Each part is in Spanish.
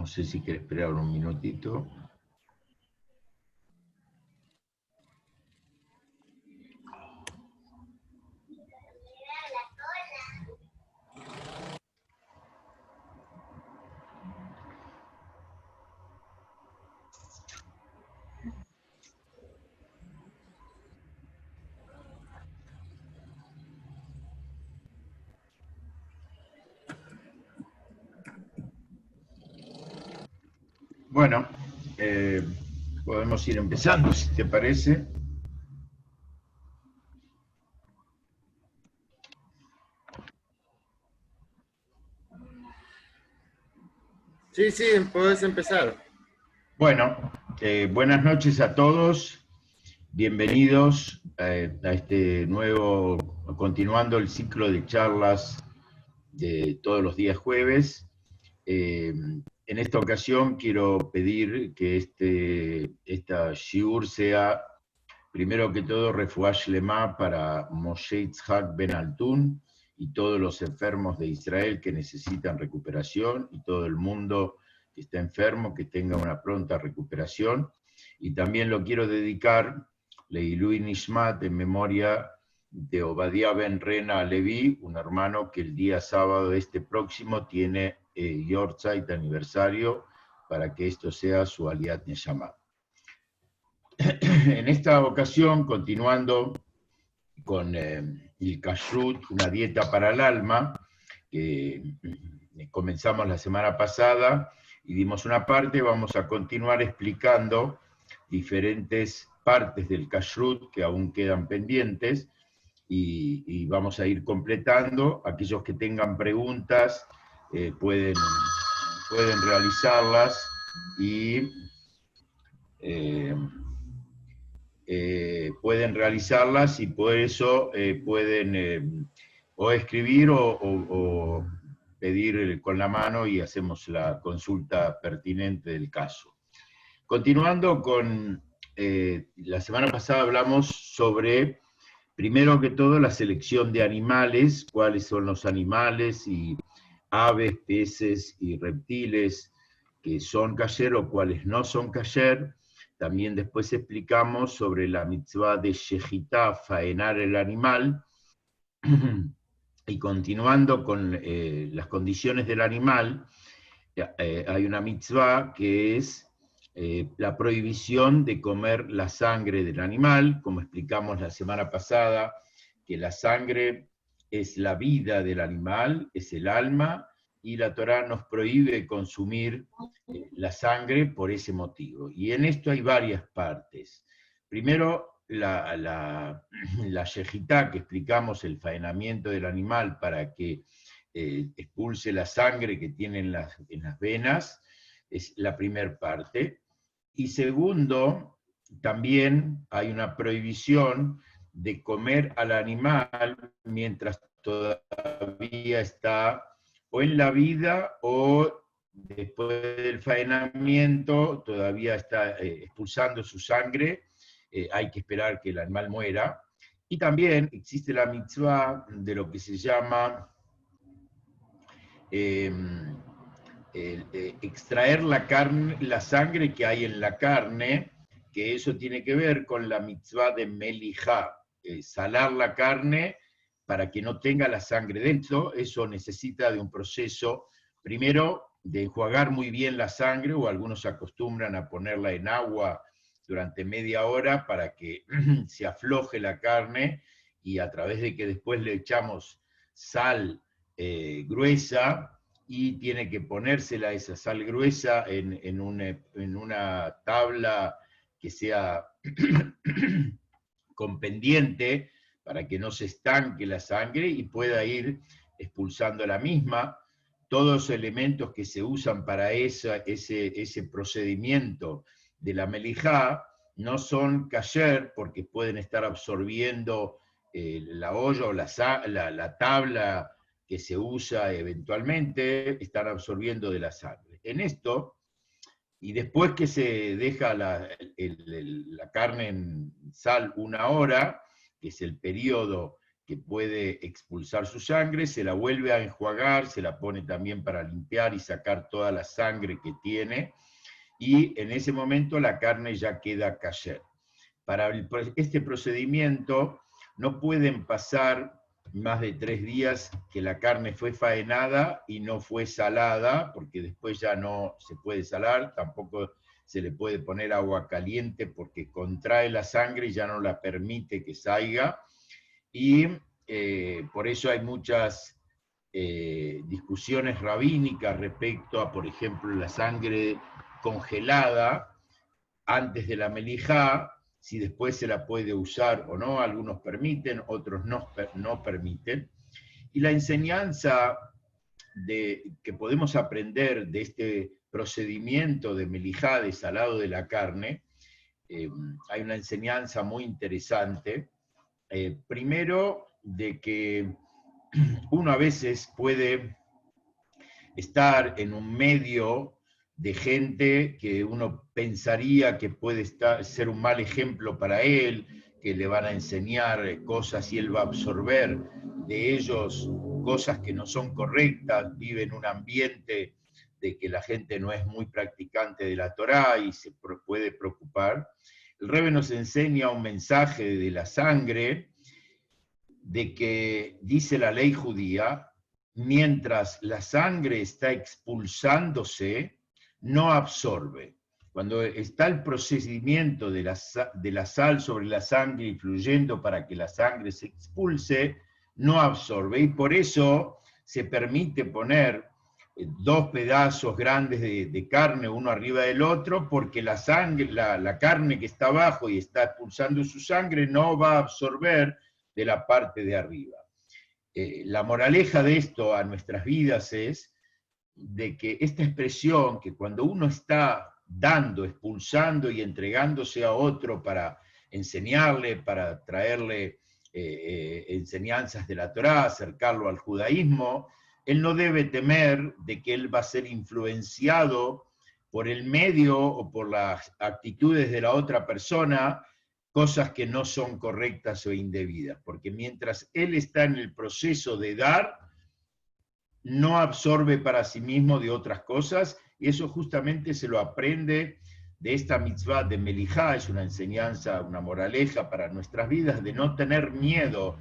sé si quiere esperar un minutito. Bueno, podemos ir empezando, si te parece. Sí, sí, puedes empezar. Bueno, buenas noches a todos. Bienvenidos a este nuevo, continuando el ciclo de charlas de todos los días jueves. En esta ocasión quiero pedir que esta shiur sea, primero que todo, refuash lema para Moshe Yitzhak Ben Altun y todos los enfermos de Israel que necesitan recuperación y todo el mundo que está enfermo, que tenga una pronta recuperación. Y también lo quiero dedicar, Leilui Nishmat, en memoria de Obadiah Ben Rena Levi, un hermano que el día sábado próximo tiene Yortzeit aniversario, para que esto sea su Aliyat Neshama. En esta ocasión, continuando con el Kashrut, una dieta para el alma, que comenzamos la semana pasada y dimos una parte, vamos a continuar explicando diferentes partes del Kashrut que aún quedan pendientes y vamos a ir completando. Aquellos que tengan preguntas pueden realizarlas y por eso pueden o escribir o pedir con la mano y hacemos la consulta pertinente del caso. Continuando con la semana pasada hablamos sobre, primero que todo, la selección de animales, cuáles son los animales y aves, peces y reptiles que son kasher o cuáles no son kasher. También después explicamos sobre la mitzvah de shejitá, faenar el animal. Y continuando con las condiciones del animal, hay una mitzvah que es la prohibición de comer la sangre del animal, como explicamos la semana pasada, que la sangre es la vida del animal, es el alma, y la Torá nos prohíbe consumir la sangre por ese motivo. Y en esto hay varias partes. Primero, la shejitá, que explicamos, el faenamiento del animal para que expulse la sangre que tiene en las venas, es la primera parte. Y segundo, también hay una prohibición de comer al animal mientras todavía está o en la vida o después del faenamiento, todavía está expulsando su sangre, hay que esperar que el animal muera. Y también existe la mitzvah de lo que se llama extraer la carne, la sangre que hay en la carne, que eso tiene que ver con la mitzvah de Melijá, salar la carne para que no tenga la sangre dentro. Eso necesita de un proceso, primero, de enjuagar muy bien la sangre, o algunos se acostumbran a ponerla en agua durante media hora para que se afloje la carne, y a través de que después le echamos sal gruesa, y tiene que ponérsela esa sal gruesa en una tabla que sea con pendiente para que no se estanque la sangre y pueda ir expulsando la misma. Todos los elementos que se usan para ese procedimiento de la melijá no son kasher porque pueden estar absorbiendo la olla o la tabla que se usa eventualmente, están absorbiendo de la sangre. En esto, y después que se deja la carne en sal una hora, que es el periodo que puede expulsar su sangre, se la vuelve a enjuagar, se la pone también para limpiar y sacar toda la sangre que tiene, y en ese momento la carne ya queda kasher. Para este procedimiento no pueden pasar más de 3 días que la carne fue faenada y no fue salada, porque después ya no se puede salar, tampoco se le puede poner agua caliente porque contrae la sangre y ya no la permite que salga, y por eso hay muchas discusiones rabínicas respecto a, por ejemplo, la sangre congelada antes de la melijá, si después se la puede usar o no. Algunos permiten, otros no permiten. Y la enseñanza que podemos aprender de este procedimiento de melijá, de salado de la carne, hay una enseñanza muy interesante. Primero, de que uno a veces puede estar en un medio de gente que uno pensaría que puede ser un mal ejemplo para él, que le van a enseñar cosas y él va a absorber de ellos cosas que no son correctas, vive en un ambiente de que la gente no es muy practicante de la Torá y se puede preocupar. El Rebbe nos enseña un mensaje de la sangre, de que dice la ley judía, mientras la sangre está expulsándose, no absorbe. Cuando está el procedimiento de la sal sobre la sangre influyendo para que la sangre se expulse, no absorbe. Y por eso se permite poner 2 pedazos grandes de carne uno arriba del otro, porque la sangre, la carne que está abajo y está expulsando su sangre no va a absorber de la parte de arriba. La moraleja de esto a nuestras vidas es de que esta expresión, que cuando uno está dando, expulsando y entregándose a otro para enseñarle, para traerle enseñanzas de la Torá, acercarlo al judaísmo, él no debe temer de que él va a ser influenciado por el medio o por las actitudes de la otra persona, cosas que no son correctas o indebidas, porque mientras él está en el proceso de dar, no absorbe para sí mismo de otras cosas, y eso justamente se lo aprende de esta mitzvah de Melijá. Es una enseñanza, una moraleja para nuestras vidas, de no tener miedo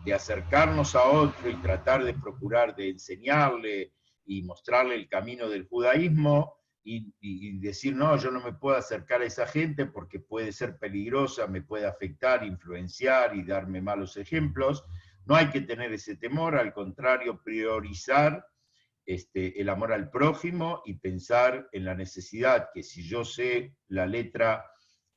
de acercarnos a otro y tratar de procurar de enseñarle y mostrarle el camino del judaísmo, y decir, no, yo no me puedo acercar a esa gente porque puede ser peligrosa, me puede afectar, influenciar y darme malos ejemplos. No hay que tener ese temor, al contrario, priorizar el amor al prójimo y pensar en la necesidad que si yo sé la letra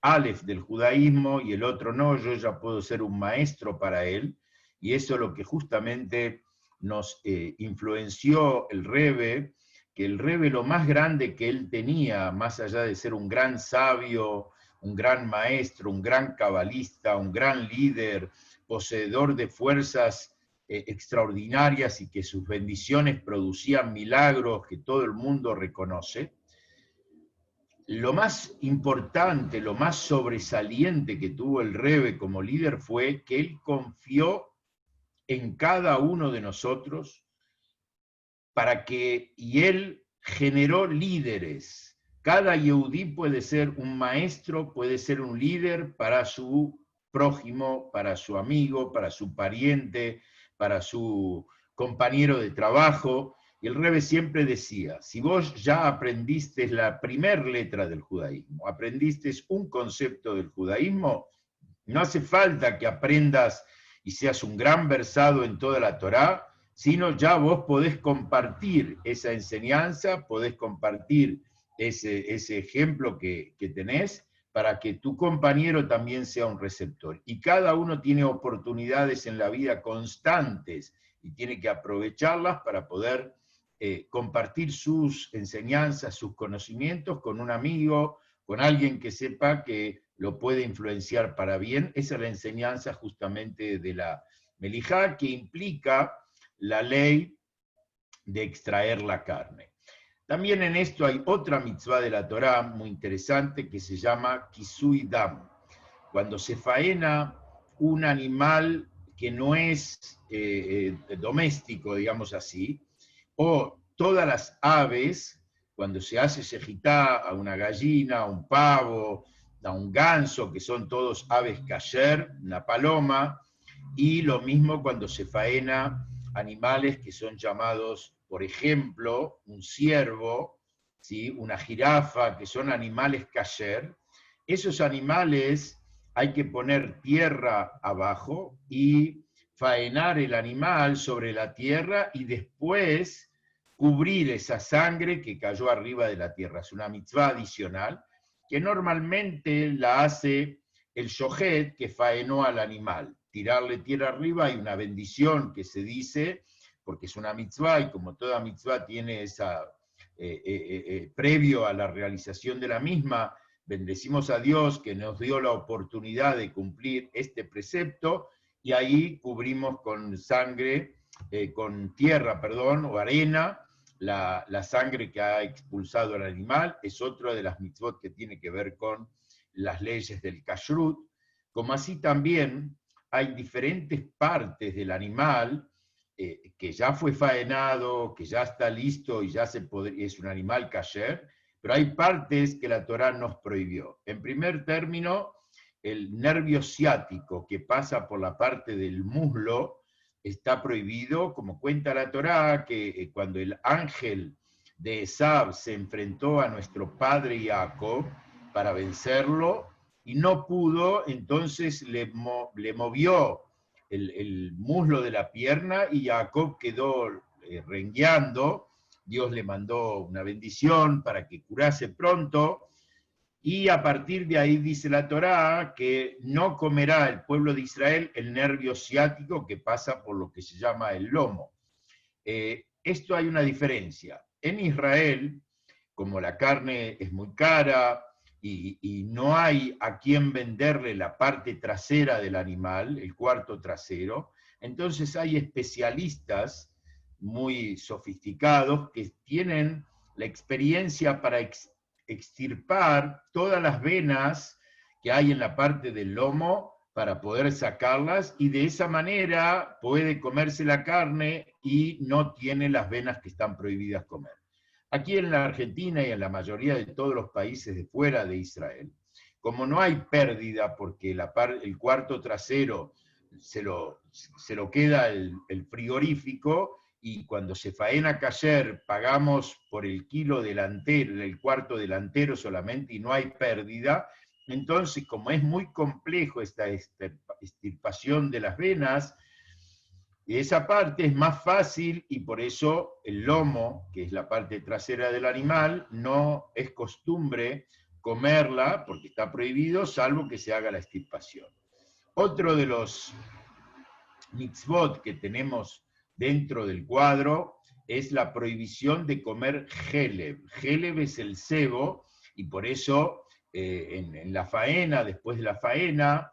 Aleph del judaísmo y el otro no, yo ya puedo ser un maestro para él, y eso es lo que justamente nos influenció el Rebbe, que el Rebbe lo más grande que él tenía, más allá de ser un gran sabio, un gran maestro, un gran cabalista, un gran líder, poseedor de fuerzas extraordinarias y que sus bendiciones producían milagros que todo el mundo reconoce, lo más importante, lo más sobresaliente que tuvo el Rebbe como líder fue que él confió en cada uno de nosotros y él generó líderes. Cada yehudí puede ser un maestro, puede ser un líder para su prójimo, para su amigo, para su pariente, para su compañero de trabajo. Y el Rebbe siempre decía, si vos ya aprendiste la primer letra del judaísmo, aprendiste un concepto del judaísmo, no hace falta que aprendas y seas un gran versado en toda la Torá, sino ya vos podés compartir esa enseñanza, podés compartir ese ejemplo que tenés, para que tu compañero también sea un receptor. Y cada uno tiene oportunidades en la vida constantes y tiene que aprovecharlas para poder compartir sus enseñanzas, sus conocimientos con un amigo, con alguien que sepa que lo puede influenciar para bien. Esa es la enseñanza justamente de la Melijá, que implica la ley de extraer la carne. También en esto hay otra mitzvah de la Torá muy interesante que se llama Kisui Dam. Cuando se faena un animal que no es doméstico, digamos así, o todas las aves, cuando se hace shejitá a una gallina, a un pavo, a un ganso, que son todos aves kasher, una paloma, y lo mismo cuando se faena animales que son llamados, por ejemplo, un ciervo, ¿sí? Una jirafa, que son animales kasher. Esos animales hay que poner tierra abajo y faenar el animal sobre la tierra y después cubrir esa sangre que cayó arriba de la tierra. Es una mitzvah adicional que normalmente la hace el shohet que faenó al animal. Tirarle tierra arriba, hay una bendición que se dice, porque es una mitzvah y como toda mitzvah tiene esa, previo a la realización de la misma, bendecimos a Dios que nos dio la oportunidad de cumplir este precepto y ahí cubrimos con sangre, con tierra, perdón, o arena, la sangre que ha expulsado el animal. Es otra de las mitzvot que tiene que ver con las leyes del kashrut, como así también hay diferentes partes del animal que ya fue faenado, que ya está listo y ya es un animal kasher, pero hay partes que la Torá nos prohibió. En primer término, el nervio ciático que pasa por la parte del muslo está prohibido, como cuenta la Torá, que cuando el ángel de Esab se enfrentó a nuestro padre Jacob para vencerlo, y no pudo, entonces le movió el muslo de la pierna y Jacob quedó rengueando. Dios le mandó una bendición para que curase pronto, y a partir de ahí dice la Torá que no comerá el pueblo de Israel el nervio ciático que pasa por lo que se llama el lomo. Esto hay una diferencia. En Israel, como la carne es muy cara y no hay a quien venderle la parte trasera del animal, el cuarto trasero, entonces hay especialistas muy sofisticados que tienen la experiencia para extirpar todas las venas que hay en la parte del lomo para poder sacarlas, y de esa manera puede comerse la carne y no tiene las venas que están prohibidas comer. Aquí en la Argentina y en la mayoría de todos los países de fuera de Israel, como no hay pérdida porque el cuarto trasero se lo queda el frigorífico, y cuando se faena kasher pagamos por el kilo delantero, el cuarto delantero solamente, y no hay pérdida, entonces como es muy complejo esta extirpación de las venas, esa parte es más fácil, y por eso el lomo, que es la parte trasera del animal, no es costumbre comerla porque está prohibido, salvo que se haga la extirpación. Otro de los mitzvot que tenemos dentro del cuadro es la prohibición de comer jeleb. Jeleb es el cebo, y por eso en la faena, después de la faena,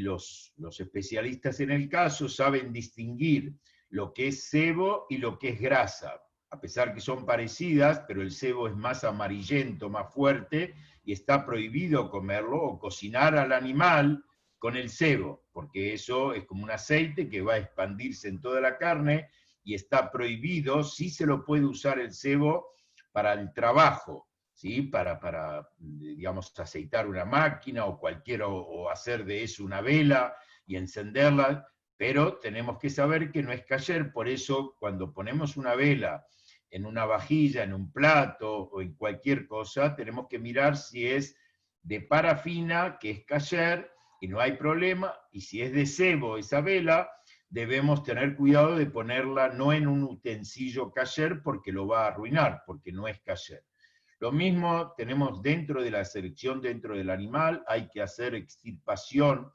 los especialistas en el caso saben distinguir lo que es cebo y lo que es grasa, a pesar que son parecidas, pero el cebo es más amarillento, más fuerte, y está prohibido comerlo o cocinar al animal con el cebo, porque eso es como un aceite que va a expandirse en toda la carne y está prohibido. Sí se lo puede usar el cebo para el trabajo, ¿sí? Para digamos, aceitar una máquina o o hacer de eso una vela y encenderla, pero tenemos que saber que no es kasher. Por eso cuando ponemos una vela en una vajilla, en un plato o en cualquier cosa, tenemos que mirar si es de parafina, que es kasher, y no hay problema, y si es de cebo esa vela, debemos tener cuidado de ponerla no en un utensilio kasher porque lo va a arruinar, porque no es kasher. Lo mismo tenemos dentro de la selección, dentro del animal, hay que hacer extirpación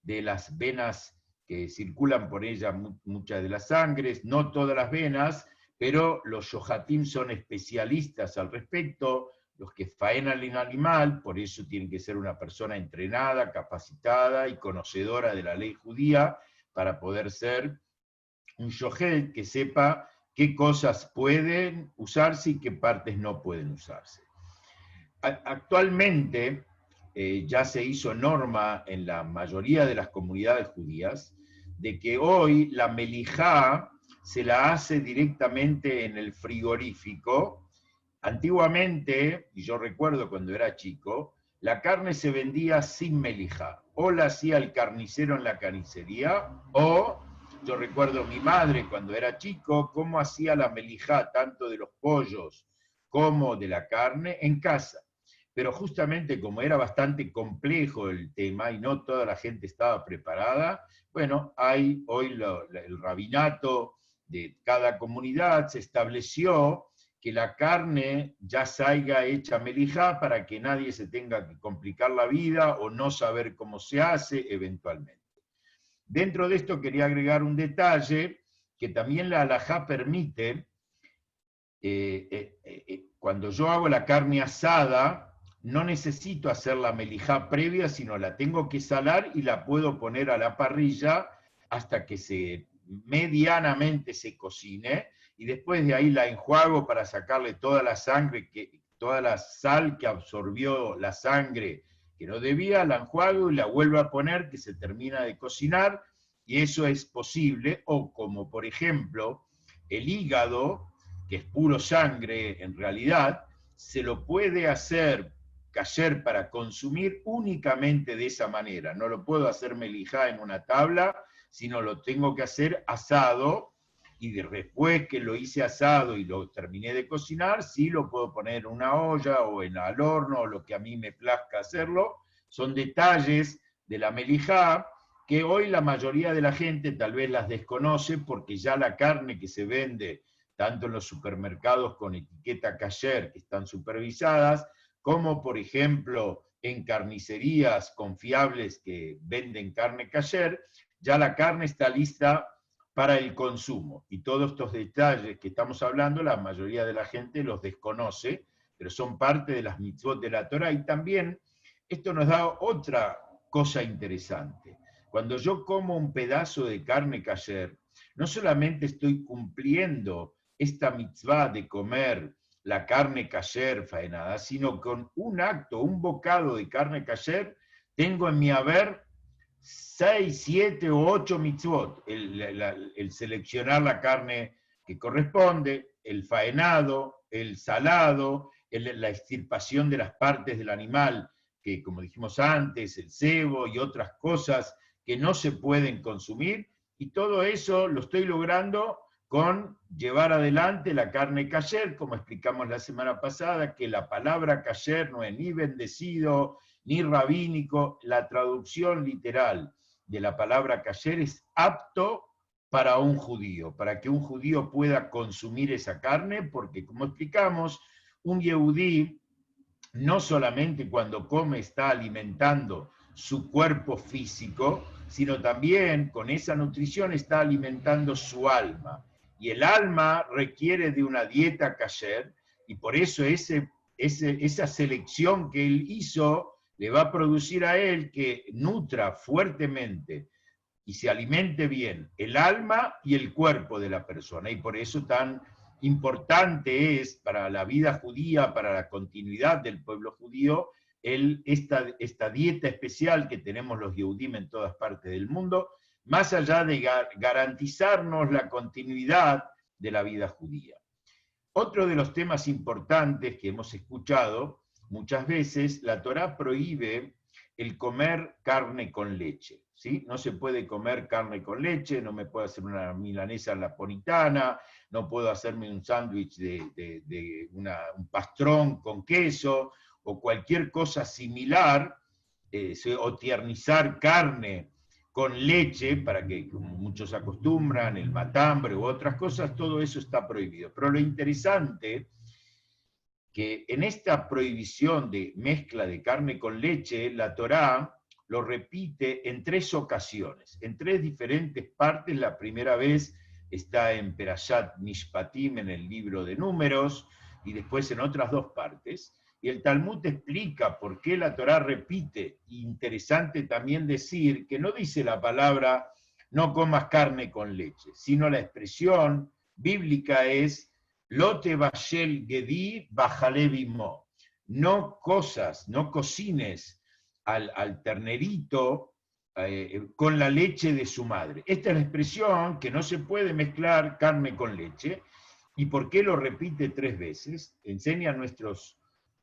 de las venas que circulan por ella, muchas de las sangres, no todas las venas, pero los yohatim son especialistas al respecto, los que faenan el animal, por eso tiene que ser una persona entrenada, capacitada y conocedora de la ley judía para poder ser un yohed que sepa qué cosas pueden usarse y qué partes no pueden usarse. Actualmente ya se hizo norma en la mayoría de las comunidades judías de que hoy la melijá se la hace directamente en el frigorífico. Antiguamente, y yo recuerdo cuando era chico, la carne se vendía sin melijá. O la hacía el carnicero en la carnicería, o yo recuerdo mi madre cuando era chico, cómo hacía la melijá tanto de los pollos como de la carne en casa. Pero justamente como era bastante complejo el tema y no toda la gente estaba preparada, bueno, hay hoy el rabinato de cada comunidad se estableció que la carne ya salga hecha melijá para que nadie se tenga que complicar la vida o no saber cómo se hace eventualmente. Dentro de esto quería agregar un detalle que también la halajá permite, cuando yo hago la carne asada, no necesito hacer la melijá previa, sino la tengo que salar y la puedo poner a la parrilla hasta que medianamente se cocine, y después de ahí la enjuago para sacarle toda la sangre, toda la sal que absorbió la sangre que no debía, la enjuago y la vuelvo a poner, que se termina de cocinar, y eso es posible. O como por ejemplo el hígado, que es puro sangre en realidad, se lo puede hacer kasher para consumir únicamente de esa manera. No lo puedo hacer melijá en una tabla, sino lo tengo que hacer asado, y después que lo hice asado y lo terminé de cocinar, sí lo puedo poner en una olla o al horno, o lo que a mí me plazca hacerlo. Son detalles de la melijá que hoy la mayoría de la gente tal vez las desconoce, porque ya la carne que se vende tanto en los supermercados con etiqueta kasher, que están supervisadas, como por ejemplo en carnicerías confiables que venden carne kasher, ya la carne está lista para el consumo. Y todos estos detalles que estamos hablando, la mayoría de la gente los desconoce, pero son parte de las mitzvot de la Torah. Y también esto nos da otra cosa interesante. Cuando yo como un pedazo de carne kasher, no solamente estoy cumpliendo esta mitzvah de comer la carne kasher faenada, sino con un acto, un bocado de carne kasher, tengo en mi haber 6, 7 o 8 mitzvot. El seleccionar la carne que corresponde, el faenado, el salado, la extirpación de las partes del animal, que como dijimos antes, el cebo y otras cosas que no se pueden consumir, y todo eso lo estoy logrando con llevar adelante la carne kasher, como explicamos la semana pasada, que la palabra kasher no es ni bendecido, ni rabínico. La traducción literal de la palabra kasher es apto para un judío, para que un judío pueda consumir esa carne, porque como explicamos, un yehudí no solamente cuando come está alimentando su cuerpo físico, sino también con esa nutrición está alimentando su alma. Y el alma requiere de una dieta kasher, y por eso esa selección que él hizo le va a producir a él que nutra fuertemente y se alimente bien el alma y el cuerpo de la persona. Y por eso tan importante es para la vida judía, para la continuidad del pueblo judío, esta dieta especial que tenemos los Yehudim en todas partes del mundo, más allá de garantizarnos la continuidad de la vida judía. Otro de los temas importantes que hemos escuchado muchas veces, la Torá prohíbe el comer carne con leche, ¿sí? No se puede comer carne con leche, no me puedo hacer una milanesa napolitana, no puedo hacerme un sándwich un pastrón con queso, o cualquier cosa similar, o tiernizar carne con leche, para que, como muchos acostumbran, el matambre u otras cosas, todo eso está prohibido. Pero lo interesante que en esta prohibición de mezcla de carne con leche, la Torá lo repite en 3 ocasiones, en 3 diferentes partes. La primera vez está en Perashat Mishpatim, en el libro de Números, y después en otras 2 partes. Y el Talmud explica por qué la Torá repite. Interesante también decir que no dice la palabra no comas carne con leche, sino la expresión bíblica es Lote bashel gedi bajale bimo. No cocines al ternerito con la leche de su madre. Esta es la expresión que no se puede mezclar carne con leche. ¿Y por qué lo repite 3 veces? Enseña a nuestros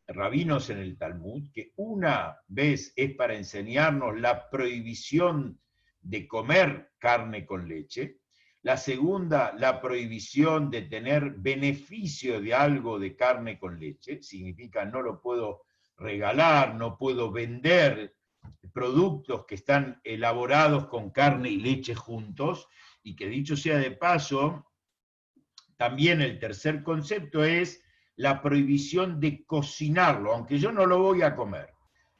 rabinos en el Talmud que una vez es para enseñarnos la prohibición de comer carne con leche, la segunda, la prohibición de tener beneficio de algo de carne con leche, significa no lo puedo regalar, no puedo vender productos que están elaborados con carne y leche juntos, y que dicho sea de paso, también el tercer concepto es la prohibición de cocinarlo, aunque yo no lo voy a comer.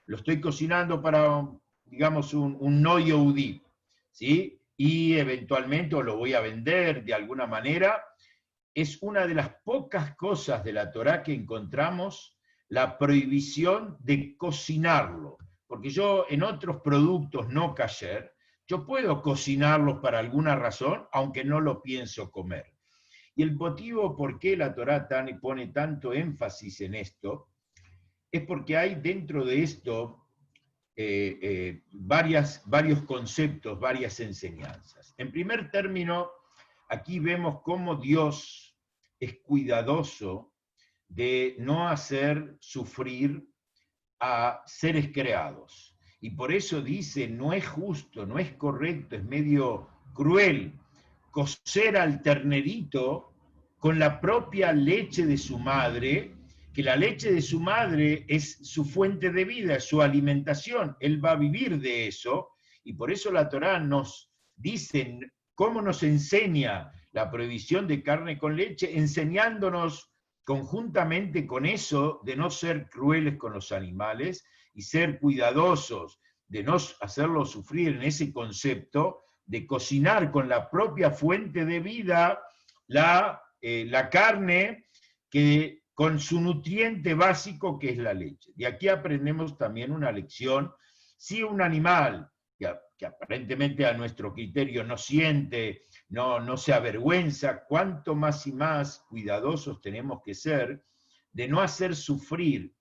Lo estoy cocinando para, digamos, un no yehudí, ¿sí? Y eventualmente o lo voy a vender de alguna manera. Es una de las pocas cosas de la Torá que encontramos la prohibición de cocinarlo. Porque yo en otros productos no kasher, yo puedo cocinarlos para alguna razón, aunque no lo pienso comer. Y el motivo por qué la Torá pone tanto énfasis en esto es porque hay dentro de esto varios conceptos, varias enseñanzas. En primer término, aquí vemos cómo Dios es cuidadoso de no hacer sufrir a seres creados. Y por eso dice, no es justo, no es correcto, es medio cruel cocer al ternerito con la propia leche de su madre, que la leche de su madre es su fuente de vida, es su alimentación, él va a vivir de eso, y por eso la Torá nos dice cómo nos enseña la prohibición de carne con leche, enseñándonos conjuntamente con eso de no ser crueles con los animales y ser cuidadosos, de no hacerlos sufrir en ese concepto, de cocinar con la propia fuente de vida la carne que, con su nutriente básico que es la leche. De aquí aprendemos también una lección. Si un animal que aparentemente a nuestro criterio no siente, no se avergüenza, cuánto más y más cuidadosos tenemos que ser de no hacer sufrir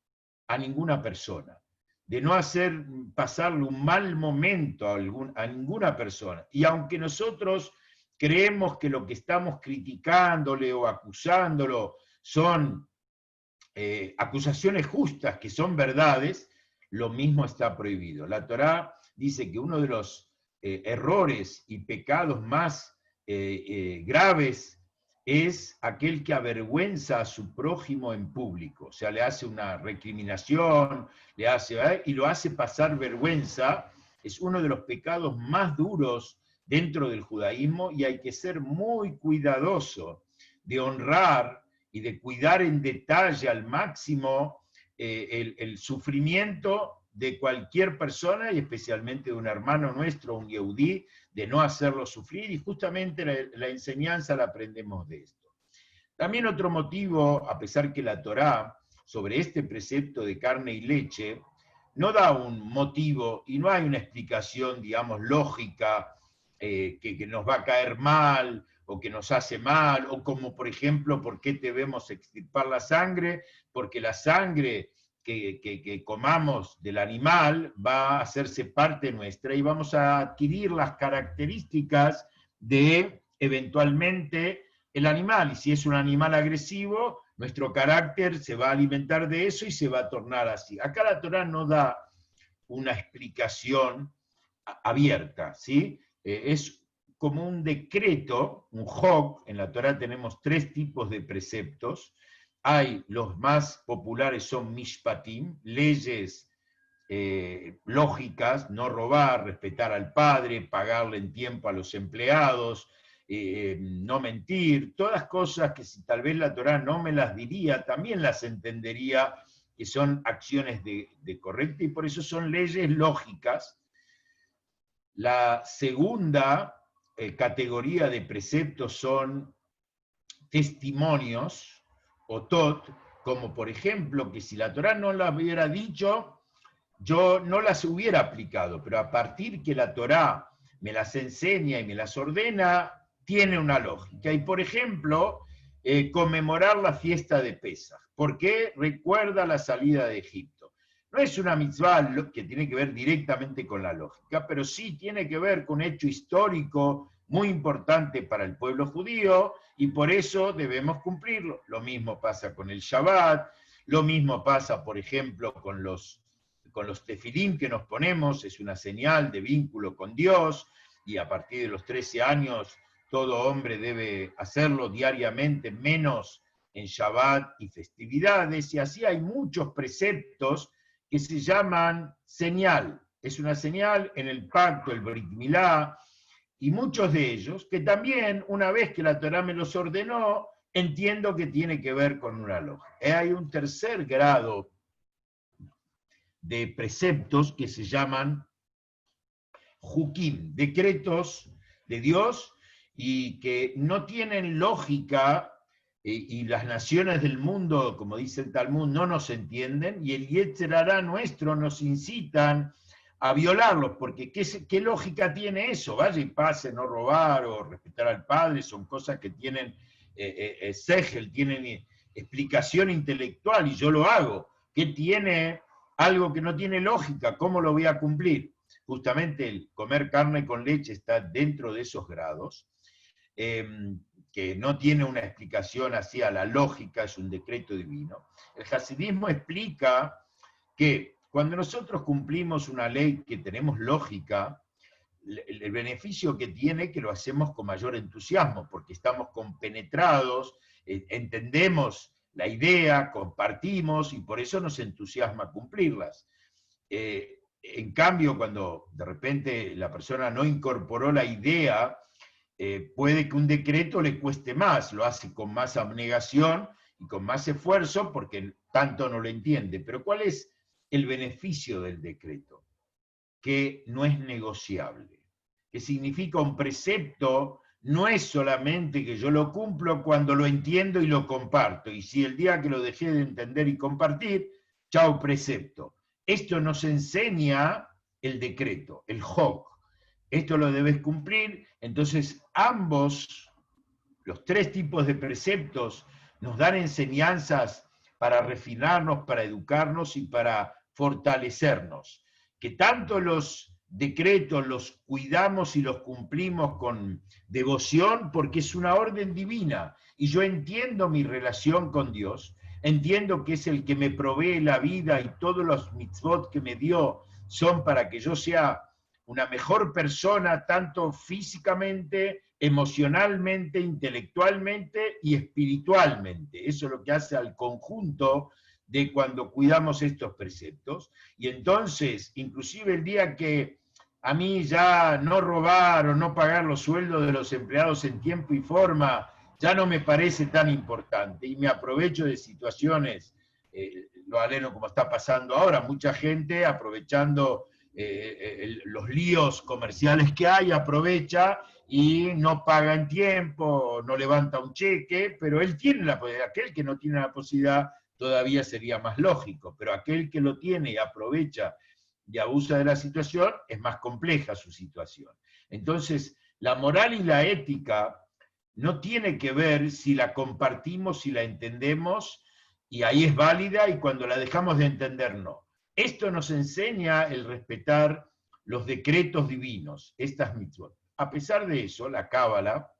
a ninguna persona, de no hacer pasarle un mal momento a ninguna persona. Y aunque nosotros creemos que lo que estamos criticándole o acusándolo son acusaciones justas, que son verdades, lo mismo está prohibido. La Torá dice que uno de los errores y pecados más graves es aquel que avergüenza a su prójimo en público, o sea, le hace una recriminación, y lo hace pasar vergüenza. Es uno de los pecados más duros dentro del judaísmo y hay que ser muy cuidadoso de honrar y de cuidar en detalle al máximo el sufrimiento de cualquier persona y especialmente de un hermano nuestro, un yehudí, de no hacerlo sufrir, y justamente la enseñanza la aprendemos de esto. También otro motivo, a pesar que la Torá sobre este precepto de carne y leche no da un motivo y no hay una explicación, digamos, lógica que nos va a caer mal o que nos hace mal, o como por ejemplo, ¿por qué debemos extirpar la sangre? Porque la sangre que comamos del animal va a hacerse parte nuestra y vamos a adquirir las características de eventualmente el animal. Y si es un animal agresivo, nuestro carácter se va a alimentar de eso y se va a tornar así. Acá la Torá no da una explicación abierta, ¿sí? Es como un decreto, un hok. En la Torá tenemos 3 tipos de preceptos. Hay, los más populares son mishpatim, leyes lógicas, no robar, respetar al padre, pagarle en tiempo a los empleados, no mentir, todas cosas que si tal vez la Torá no me las diría, también las entendería que son acciones de correcta, y por eso son leyes lógicas. La segunda categoría de preceptos son testimonios, o tot, como por ejemplo que si la Torá no las hubiera dicho, yo no las hubiera aplicado, pero a partir que la Torá me las enseña y me las ordena, tiene una lógica. Y por ejemplo, conmemorar la fiesta de Pesaj. ¿Por qué? Recuerda la salida de Egipto. No es una mitzvah que tiene que ver directamente con la lógica, pero sí tiene que ver con un hecho histórico muy importante para el pueblo judío, y por eso debemos cumplirlo. Lo mismo pasa con el Shabbat, lo mismo pasa, por ejemplo, con los tefilín que nos ponemos, es una señal de vínculo con Dios, y a partir de los 13 años todo hombre debe hacerlo diariamente, menos en Shabbat y festividades, y así hay muchos preceptos que se llaman señal. Es una señal en el pacto, el Brit Milá, y muchos de ellos que también, una vez que la Torá me los ordenó, entiendo que tiene que ver con una lógica. Hay un tercer grado de preceptos que se llaman Jukim, decretos de Dios, y que no tienen lógica, y las naciones del mundo, como dice el Talmud, no nos entienden, y el Yetzer Hará nuestro nos incitan a violarlos, porque ¿qué lógica tiene eso? Vaya y pase, no robar o respetar al padre, son cosas que tienen segel, tienen explicación intelectual, y yo lo hago. ¿Qué tiene algo que no tiene lógica? ¿Cómo lo voy a cumplir? Justamente el comer carne con leche está dentro de esos grados, que no tiene una explicación así a la lógica, es un decreto divino. El hasidismo explica que cuando nosotros cumplimos una ley que tenemos lógica, el beneficio que tiene es que lo hacemos con mayor entusiasmo, porque estamos compenetrados, entendemos la idea, compartimos, y por eso nos entusiasma cumplirlas. En cambio, cuando de repente la persona no incorporó la idea, puede que un decreto le cueste más, lo hace con más abnegación y con más esfuerzo porque tanto no lo entiende. Pero ¿cuál es el beneficio del decreto? Que no es negociable, que significa un precepto, no es solamente que yo lo cumplo cuando lo entiendo y lo comparto, y si el día que lo dejé de entender y compartir, chao precepto. Esto nos enseña el decreto, el Jok. Esto lo debes cumplir. Entonces ambos, los tres tipos de preceptos, nos dan enseñanzas para refinarnos, para educarnos y para fortalecernos. Que tanto los decretos los cuidamos y los cumplimos con devoción porque es una orden divina, y yo entiendo mi relación con Dios, entiendo que es el que me provee la vida, y todos los mitzvot que me dio son para que yo sea una mejor persona, tanto físicamente, emocionalmente, intelectualmente y espiritualmente. Eso es lo que hace al conjunto de cuando cuidamos estos preceptos. Y entonces, inclusive el día que a mí ya no robar o no pagar los sueldos de los empleados en tiempo y forma ya no me parece tan importante, y me aprovecho de situaciones, lo aleno como está pasando ahora, mucha gente aprovechando los líos comerciales que hay, aprovecha y no paga en tiempo, no levanta un cheque, pero él tiene la posibilidad. Aquel que no tiene la posibilidad todavía sería más lógico, pero aquel que lo tiene y aprovecha y abusa de la situación, es más compleja su situación. Entonces, la moral y la ética no tiene que ver si la compartimos, si la entendemos, y ahí es válida, y cuando la dejamos de entender, no. Esto nos enseña el respetar los decretos divinos, estas mitzvot. A pesar de eso, la Cábala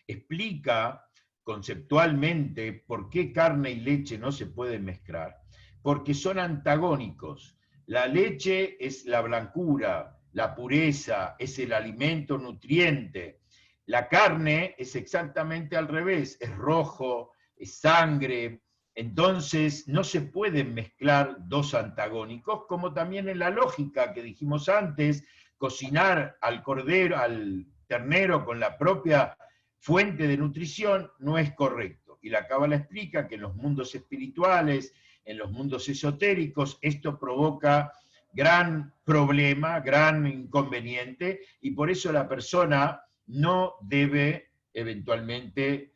explica conceptualmente por qué carne y leche no se pueden mezclar, porque son antagónicos. La leche es la blancura, la pureza, es el alimento nutriente. La carne es exactamente al revés, es rojo, es sangre. Entonces no se pueden mezclar dos antagónicos, como también en la lógica que dijimos antes, cocinar al cordero, al ternero con la propia fuente de nutrición no es correcto. Y la Cábala explica que en los mundos espirituales, en los mundos esotéricos, esto provoca gran problema, gran inconveniente, y por eso la persona no debe eventualmente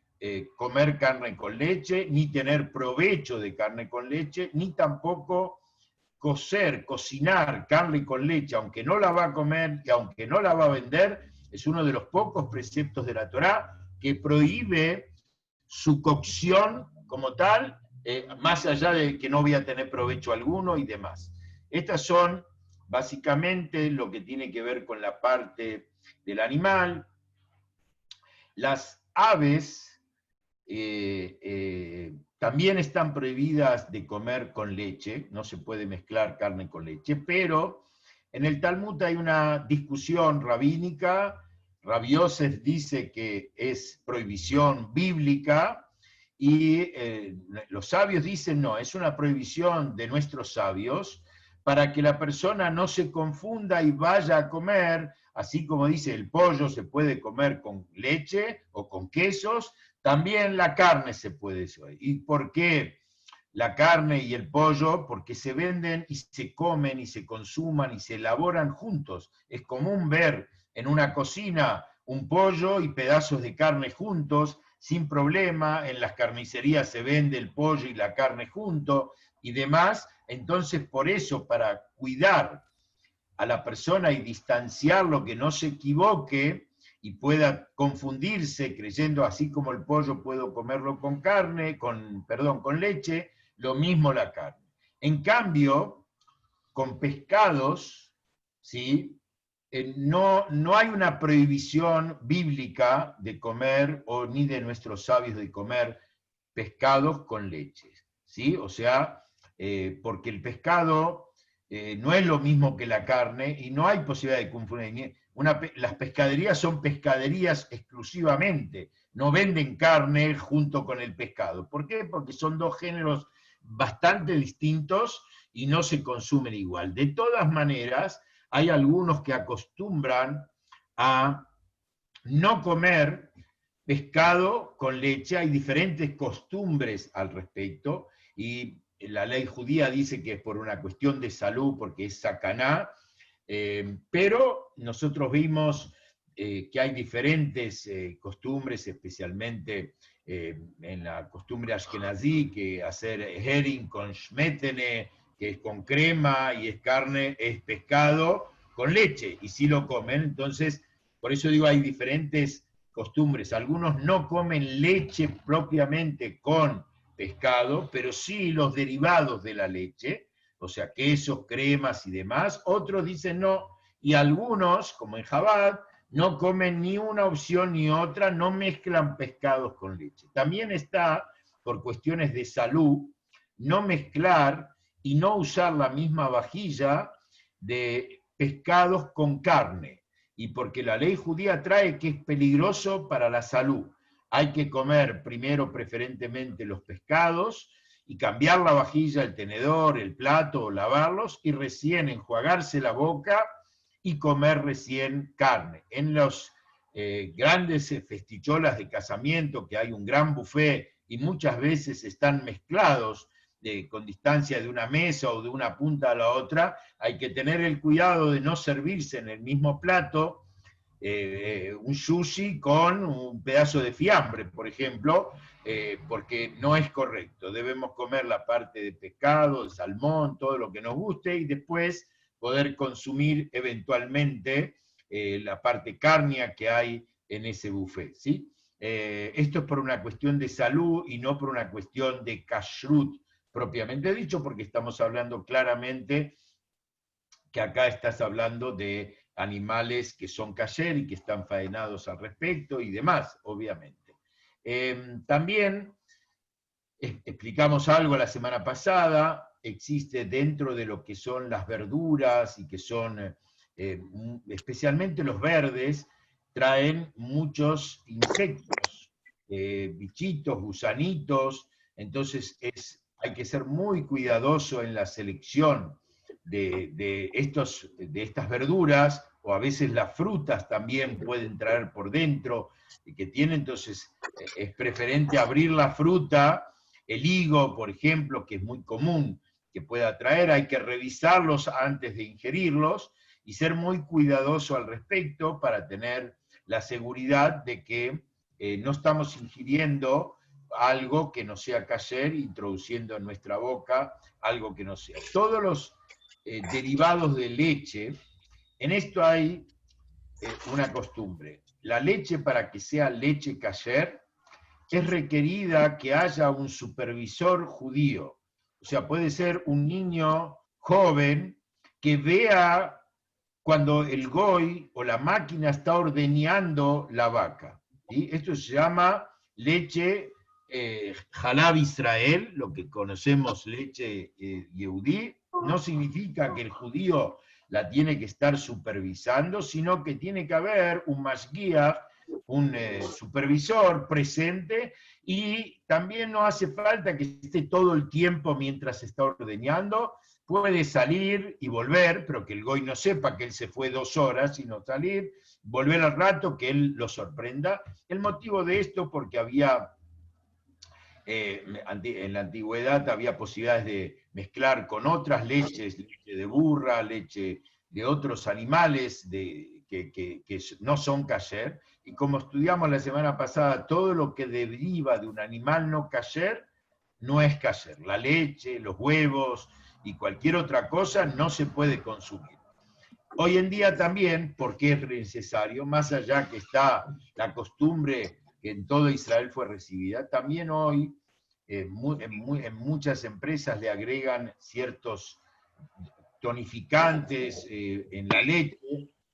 comer carne con leche, ni tener provecho de carne con leche, ni tampoco cocinar carne con leche, aunque no la va a comer y aunque no la va a vender. Es uno de los pocos preceptos de la Torá que prohíbe su cocción como tal, más allá de que no voy a tener provecho alguno y demás. Estas son básicamente lo que tiene que ver con la parte del animal. Las aves también están prohibidas de comer con leche, no se puede mezclar carne con leche, pero en el Talmud hay una discusión rabínica. Rabbi Yosef dice que es prohibición bíblica, y los sabios dicen no, es una prohibición de nuestros sabios para que la persona no se confunda y vaya a comer, así como dice el pollo se puede comer con leche o con quesos, también la carne se puede. ¿Y por qué la carne y el pollo? Porque se venden y se comen y se consuman y se elaboran juntos. Es común ver en una cocina un pollo y pedazos de carne juntos, sin problema. En las carnicerías se vende el pollo y la carne juntos y demás. Entonces, por eso, para cuidar a la persona y distanciarlo, que no se equivoque y pueda confundirse creyendo así como el pollo puedo comerlo con carne, con leche, lo mismo la carne. En cambio, con pescados, ¿sí? No hay una prohibición bíblica de comer, o ni de nuestros sabios de comer pescados con leche, ¿sí? O sea, porque el pescado no es lo mismo que la carne y no hay posibilidad de confundir. Las pescaderías son pescaderías exclusivamente, no venden carne junto con el pescado. ¿Por qué? Porque son dos géneros bastante distintos y no se consumen igual. De todas maneras, hay algunos que acostumbran a no comer pescado con leche. Hay diferentes costumbres al respecto, y la ley judía dice que es por una cuestión de salud, porque es sacaná, pero nosotros vimos que hay diferentes costumbres, especialmente en la costumbre ashkenazí, que hacer herring con shmetene, que es con crema, y es carne, es pescado con leche, y sí lo comen. Entonces, por eso digo, hay diferentes costumbres. Algunos no comen leche propiamente con pescado, pero sí los derivados de la leche, o sea, quesos, cremas y demás. Otros dicen no, y algunos, como en Chabad, no comen ni una opción ni otra, no mezclan pescados con leche. También está, por cuestiones de salud, no mezclar y no usar la misma vajilla de pescados con carne, y porque la ley judía trae que es peligroso para la salud. Hay que comer primero preferentemente los pescados y cambiar la vajilla, el tenedor, el plato, o lavarlos, y recién enjuagarse la boca y comer recién carne. En los grandes festicholas de casamiento, que hay un gran buffet y muchas veces están mezclados con distancia de una mesa o de una punta a la otra, hay que tener el cuidado de no servirse en el mismo plato un sushi con un pedazo de fiambre, por ejemplo, porque no es correcto. Debemos comer la parte de pescado, de salmón, todo lo que nos guste, y después poder consumir eventualmente la parte cárnea que hay en ese buffet, ¿sí? Esto es por una cuestión de salud y no por una cuestión de kashrut propiamente dicho, porque estamos hablando claramente que acá estás hablando de animales que son kasher y que están faenados al respecto y demás, obviamente. También explicamos algo la semana pasada. Existe dentro de lo que son las verduras, y que son especialmente los verdes, traen muchos insectos, bichitos, gusanitos. Entonces hay que ser muy cuidadoso en la selección de estas verduras, o a veces las frutas también pueden traer por dentro, que tienen. Entonces es preferente abrir la fruta, el higo, por ejemplo, que es muy común que pueda traer. Hay que revisarlos antes de ingerirlos y ser muy cuidadoso al respecto para tener la seguridad de que no estamos ingiriendo algo que no sea kasher, introduciendo en nuestra boca algo que no sea. Todos los derivados de leche, en esto hay una costumbre. La leche, para que sea leche kasher, es requerida que haya un supervisor judío. O sea, puede ser un niño joven que vea cuando el goy o la máquina está ordeñando la vaca. ¿Sí? Esto se llama leche Halab Israel, lo que conocemos leche Yehudí. No significa que el judío la tiene que estar supervisando, sino que tiene que haber un mashgiach, un supervisor presente, y también no hace falta que esté todo el tiempo mientras se está ordeñando. Puede salir y volver, pero que el goy no sepa que él se fue 2 horas, sino salir, volver al rato, que él lo sorprenda. El motivo de esto, porque había, en la antigüedad había posibilidades de mezclar con otras leches, leche de burra, leche de otros animales que no son kasher, y como estudiamos la semana pasada, todo lo que deriva de un animal no kasher no es kasher. La leche, los huevos y cualquier otra cosa no se puede consumir. Hoy en día también, porque es necesario, más allá que está la costumbre que en todo Israel fue recibida, también hoy en muchas empresas le agregan ciertos tonificantes en la leche,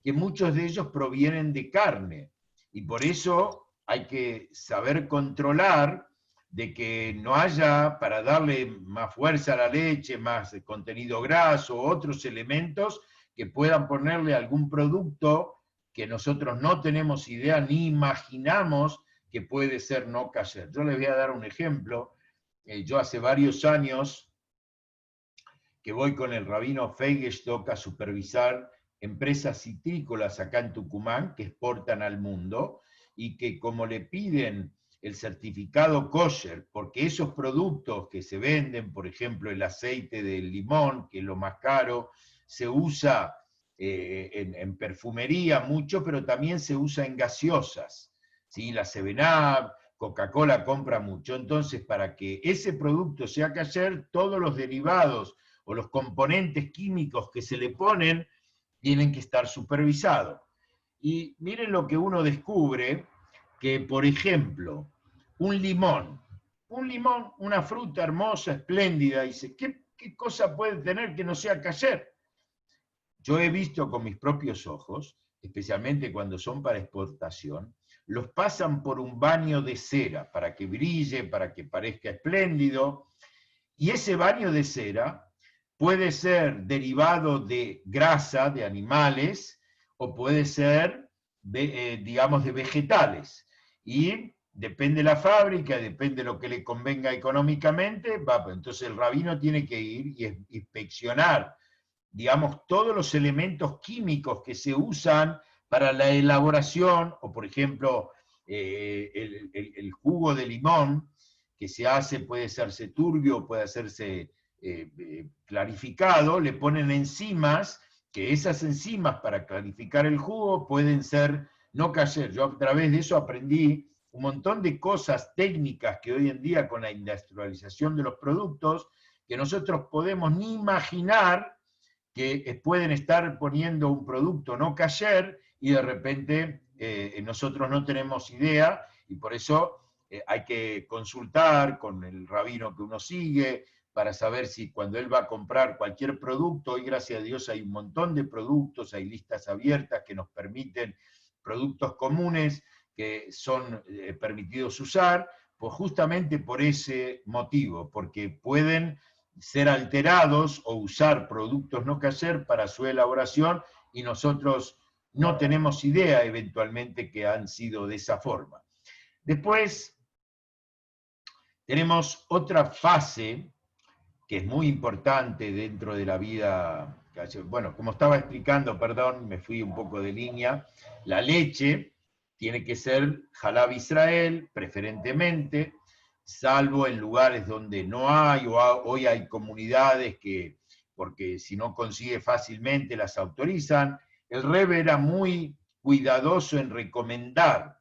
que muchos de ellos provienen de carne. Y por eso hay que saber controlar de que no haya, para darle más fuerza a la leche, más contenido graso, otros elementos que puedan ponerle algún producto que nosotros no tenemos idea ni imaginamos que puede ser no kasher. Yo les voy a dar un ejemplo. Yo hace varios años que voy con el rabino Feigestock a supervisar empresas citrícolas acá en Tucumán que exportan al mundo, y que como le piden el certificado kosher, porque esos productos que se venden, por ejemplo el aceite del limón, que es lo más caro, se usa en perfumería mucho, pero también se usa en gaseosas, ¿sí? La 7-Up, Coca-Cola compra mucho. Entonces, para que ese producto sea kasher, todos los derivados o los componentes químicos que se le ponen tienen que estar supervisados. Y miren lo que uno descubre, que por ejemplo, un limón, una fruta hermosa, espléndida, dice, ¿qué cosa puede tener que no sea kasher? Yo he visto con mis propios ojos, especialmente cuando son para exportación, los pasan por un baño de cera para que brille, para que parezca espléndido, y ese baño de cera puede ser derivado de grasa de animales o puede ser, digamos, de vegetales. Y depende de la fábrica, depende de lo que le convenga económicamente, entonces el rabino tiene que ir y inspeccionar, digamos, todos los elementos químicos que se usan para la elaboración, o por ejemplo, el jugo de limón que se hace, puede hacerse turbio, puede hacerse clarificado, le ponen enzimas, que esas enzimas para clarificar el jugo pueden ser no kasher. Yo a través de eso aprendí un montón de cosas técnicas que hoy en día con la industrialización de los productos, que nosotros podemos ni imaginar que pueden estar poniendo un producto no kasher y de repente nosotros no tenemos idea, y por eso hay que consultar con el rabino que uno sigue para saber si cuando él va a comprar cualquier producto, hoy gracias a Dios hay un montón de productos, hay listas abiertas que nos permiten productos comunes que son permitidos usar, pues justamente por ese motivo, porque pueden ser alterados o usar productos no kasher para su elaboración y nosotros no tenemos idea eventualmente que han sido de esa forma. Después tenemos otra fase que es muy importante dentro de la vida. Bueno, como estaba explicando, perdón, me fui un poco de línea, la leche tiene que ser Halab Israel, preferentemente, salvo en lugares donde no hay, o hoy hay comunidades que, porque si no consigue fácilmente, las autorizan. El Rebbe era muy cuidadoso en recomendar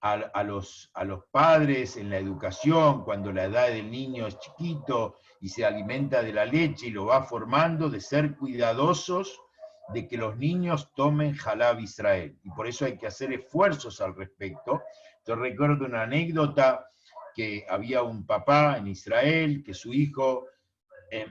a los padres en la educación, cuando la edad del niño es chiquito y se alimenta de la leche y lo va formando, de ser cuidadosos de que los niños tomen Halab Israel. Y por eso hay que hacer esfuerzos al respecto. Yo recuerdo una anécdota que había un papá en Israel, que su hijo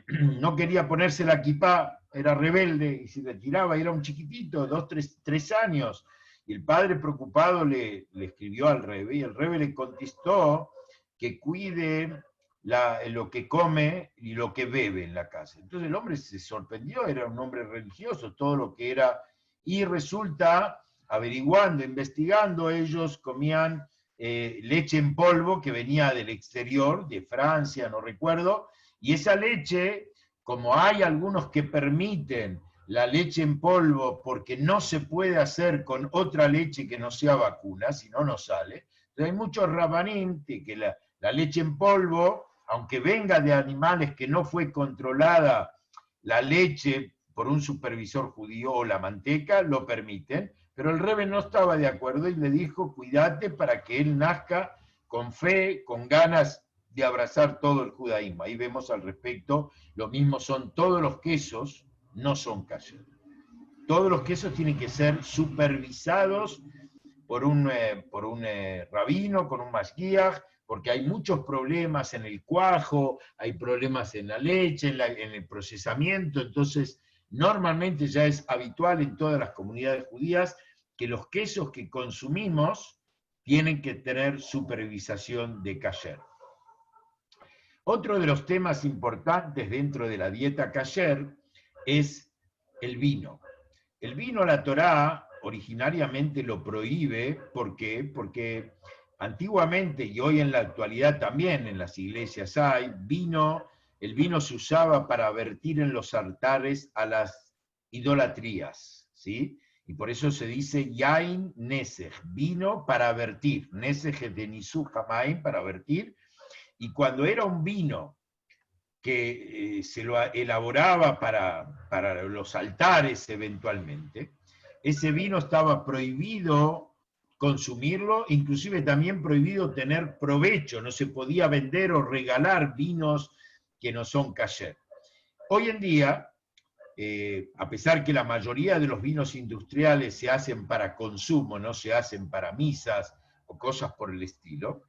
no quería ponerse la kipá, era rebelde y se retiraba, y era un chiquitito, 3 años. Y el padre preocupado le escribió al Rebbe, y el Rebbe le contestó que cuide lo que come y lo que bebe en la casa. Entonces el hombre se sorprendió, era un hombre religioso, todo lo que era, y resulta, averiguando, investigando, ellos comían leche en polvo que venía del exterior, de Francia, no recuerdo, y esa leche, como hay algunos que permiten la leche en polvo porque no se puede hacer con otra leche que no sea vacuna, si no, no sale. Entonces hay muchos rabanín que la leche en polvo, aunque venga de animales que no fue controlada la leche por un supervisor judío o la manteca, lo permiten, pero el Rebbe no estaba de acuerdo y le dijo, cuídate para que él nazca con fe, con ganas de abrazar todo el judaísmo. Ahí vemos al respecto, lo mismo son todos los quesos, no son kasher. Todos los quesos tienen que ser supervisados por un rabino, con un mashgiach, porque hay muchos problemas en el cuajo, hay problemas en la leche, en el procesamiento, entonces normalmente ya es habitual en todas las comunidades judías que los quesos que consumimos tienen que tener supervisación de kasher. Otro de los temas importantes dentro de la dieta kasher es el vino. El vino, la Torá originariamente lo prohíbe, ¿por qué? Porque antiguamente, y hoy en la actualidad también en las iglesias hay, el vino se usaba para vertir en los altares a las idolatrías, ¿sí? Y por eso se dice Yain Nesej, vino para vertir, Nesej de Nisú Hamaim, para vertir, y cuando era un vino que se lo elaboraba para los altares eventualmente, ese vino estaba prohibido consumirlo, inclusive también prohibido tener provecho, no se podía vender o regalar vinos que no son kasher. Hoy en día, a pesar que la mayoría de los vinos industriales se hacen para consumo, no se hacen para misas o cosas por el estilo,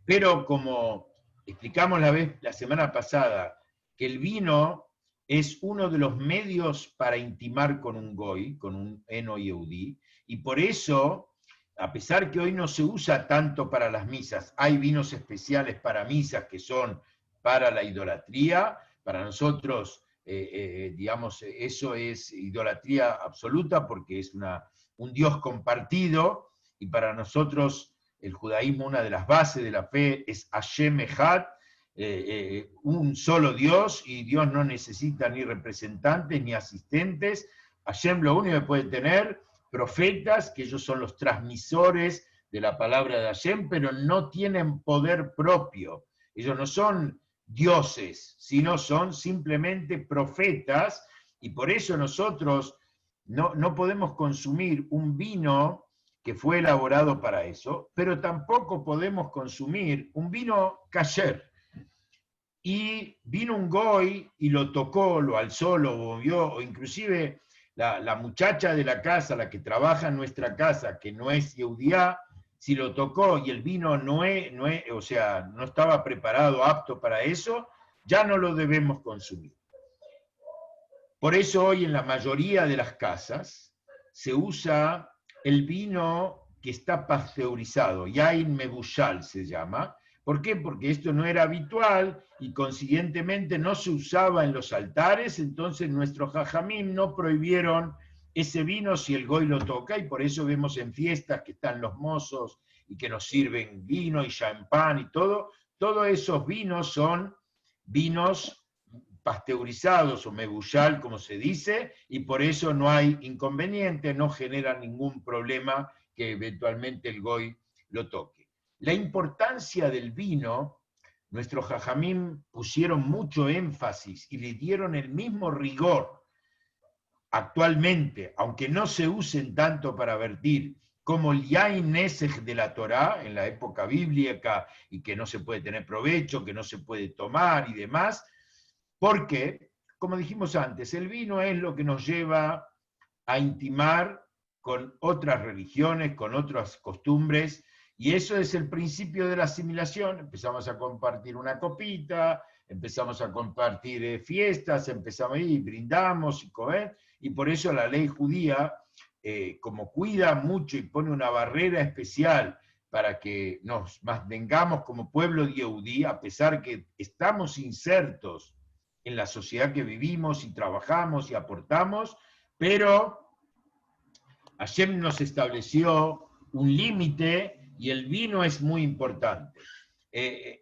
pero como explicamos la semana pasada, que el vino es uno de los medios para intimar con un goy, con un eno yehudí, y por eso, a pesar que hoy no se usa tanto para las misas, hay vinos especiales para misas que son para la idolatría, para nosotros, digamos, eso es idolatría absoluta porque es un Dios compartido, y para nosotros el judaísmo, una de las bases de la fe es Hashem Echad, un solo Dios, y Dios no necesita ni representantes ni asistentes. Hashem lo único que puede tener, profetas, que ellos son los transmisores de la palabra de Hashem, pero no tienen poder propio. Ellos no son dioses, sino son simplemente profetas, y por eso nosotros no podemos consumir un vino que fue elaborado para eso, pero tampoco podemos consumir un vino kasher. Y vino un goy y lo tocó, lo alzó, lo movió, o inclusive la muchacha de la casa, la que trabaja en nuestra casa, que no es yehudiá, si lo tocó y el vino no estaba preparado, apto para eso, ya no lo debemos consumir. Por eso hoy en la mayoría de las casas se usa el vino que está pasteurizado, Yain Mebushal se llama. ¿Por qué? Porque esto no era habitual y consiguientemente no se usaba en los altares, entonces nuestros jajamim no prohibieron ese vino si el goy lo toca, y por eso vemos en fiestas que están los mozos y que nos sirven vino y champán y todo. Todos esos vinos son vinos pasteurizados o mebushal, como se dice, y por eso no hay inconveniente, no genera ningún problema que eventualmente el goy lo toque. La importancia del vino, nuestros jajamim pusieron mucho énfasis y le dieron el mismo rigor actualmente, aunque no se usen tanto para vertir, como el Yain Nesej de la Torá en la época bíblica, y que no se puede tener provecho, que no se puede tomar y demás, porque, como dijimos antes, el vino es lo que nos lleva a intimar con otras religiones, con otras costumbres, Y eso es el principio de la asimilación. Empezamos a compartir una copita, empezamos a compartir fiestas, empezamos y brindamos y comer, y por eso la ley judía, como cuida mucho y pone una barrera especial para que nos mantengamos como pueblo yehudí, a pesar que estamos insertos en la sociedad que vivimos y trabajamos y aportamos, pero Hashem nos estableció un límite y el vino es muy importante.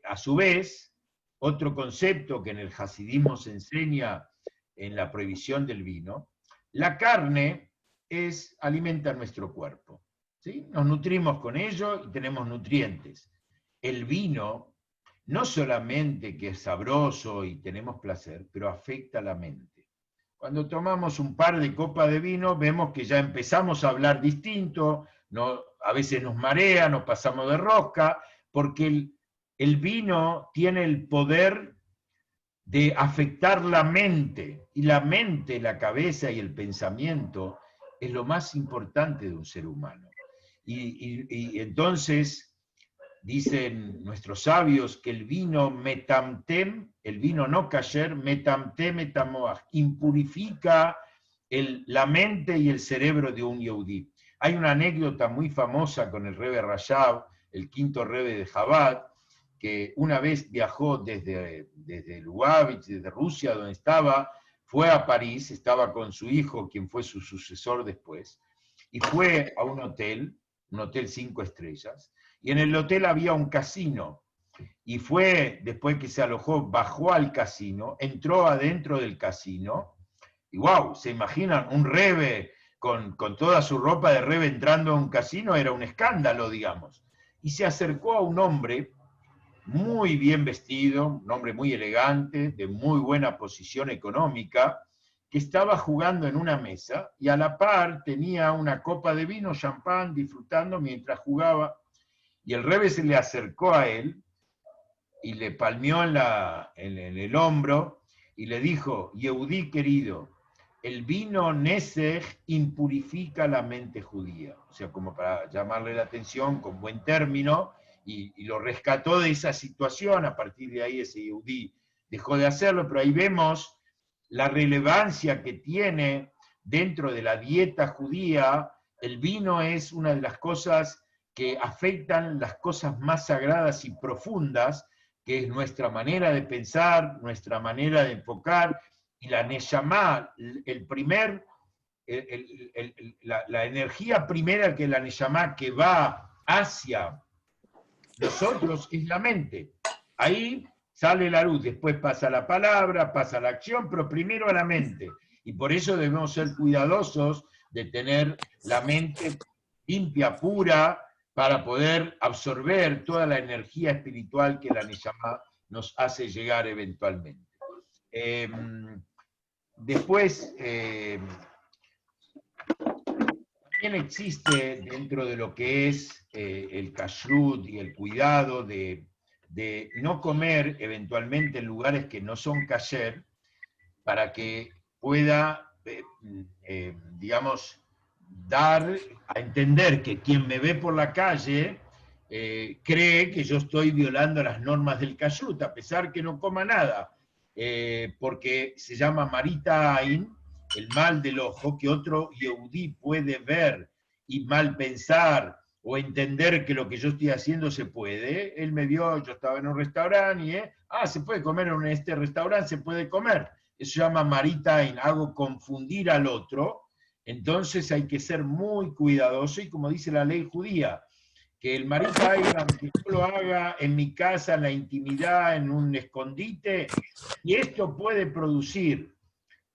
A su vez, otro concepto que en el hasidismo se enseña en la prohibición del vino, la carne alimenta nuestro cuerpo. ¿Sí? Nos nutrimos con ello y tenemos nutrientes. El vino, no solamente que es sabroso y tenemos placer, pero afecta la mente. Cuando tomamos un par de copas de vino, vemos que ya empezamos a hablar distinto, no, a veces nos marea, nos pasamos de rosca, porque el vino tiene el poder de afectar la mente, y la mente, la cabeza y el pensamiento es lo más importante de un ser humano. Y entonces dicen nuestros sabios que el vino metamtem, el vino no kasher, metamtem etamoach, impurifica la mente y el cerebro de un yehudí. Hay una anécdota muy famosa con el Rebbe Rajab, el quinto Rebbe de Chabad, que una vez viajó desde Lubavitch, desde Rusia, donde estaba, fue a París, estaba con su hijo, quien fue su sucesor después, y fue a un hotel 5 estrellas, y en el hotel había un casino, y fue, después que se alojó, bajó al casino, entró adentro del casino, y wow, ¿se imaginan? Un Rebbe con toda su ropa de Rebbe entrando a un casino, era un escándalo, digamos. Y se acercó a un hombre muy bien vestido, un hombre muy elegante, de muy buena posición económica, que estaba jugando en una mesa y a la par tenía una copa de vino, champán, disfrutando mientras jugaba. Y el Rebbe se le acercó a él y le palmeó en el hombro y le dijo: Yehudí querido, el vino Nesej impurifica la mente judía. O sea, como para llamarle la atención con buen término, y lo rescató de esa situación. A partir de ahí ese Yehudí dejó de hacerlo, pero ahí vemos la relevancia que tiene dentro de la dieta judía. El vino es una de las cosas que afectan las cosas más sagradas y profundas, que es nuestra manera de pensar, nuestra manera de enfocar, y la Neshama, la energía primera que la Neshama que va hacia nosotros es la mente. Ahí sale la luz, después pasa la palabra, pasa la acción, pero primero a la mente. Y por eso debemos ser cuidadosos de tener la mente limpia, pura, para poder absorber toda la energía espiritual que la Neshama nos hace llegar eventualmente. Después, también existe dentro de lo que es el kashrut y el cuidado de no comer eventualmente en lugares que no son kasher, para que pueda, digamos, dar a entender que quien me ve por la calle cree que yo estoy violando las normas del kashrut, a pesar que no coma nada, porque se llama Marita Ain, el mal del ojo, que otro yehudí puede ver y mal pensar o entender que lo que yo estoy haciendo se puede. Él me vio, yo estaba en un restaurante y, se puede comer en este restaurante, se puede comer. Eso se llama Marita Ain, hago confundir al otro. Entonces hay que ser muy cuidadoso, y como dice la ley judía, que el Marita Ain, aunque yo lo haga en mi casa, en la intimidad, en un escondite, y esto puede producir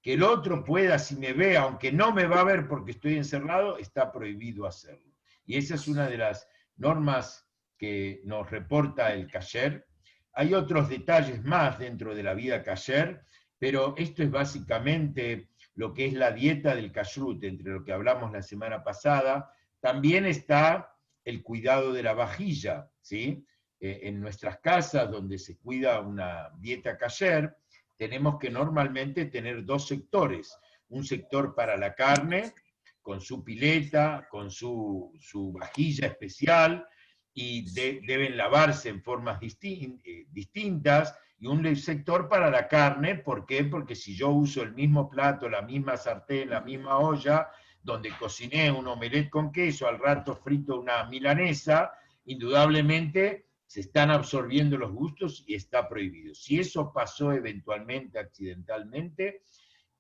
que el otro pueda, si me ve, aunque no me va a ver porque estoy encerrado, está prohibido hacerlo. Y esa es una de las normas que nos reporta el kasher. Hay otros detalles más dentro de la vida kasher, pero esto es básicamente lo que es la dieta del kashrut, entre lo que hablamos la semana pasada. También está el cuidado de la vajilla, ¿sí? En nuestras casas, donde se cuida una dieta kasher, tenemos que normalmente tener dos sectores: un sector para la carne, con su pileta, con su vajilla especial, y deben lavarse en formas distintas, y un sector para la carne. ¿Por qué? Porque si yo uso el mismo plato, la misma sartén, la misma olla, donde cociné un omelette con queso, al rato frito una milanesa, indudablemente se están absorbiendo los gustos y está prohibido. Si eso pasó eventualmente, accidentalmente,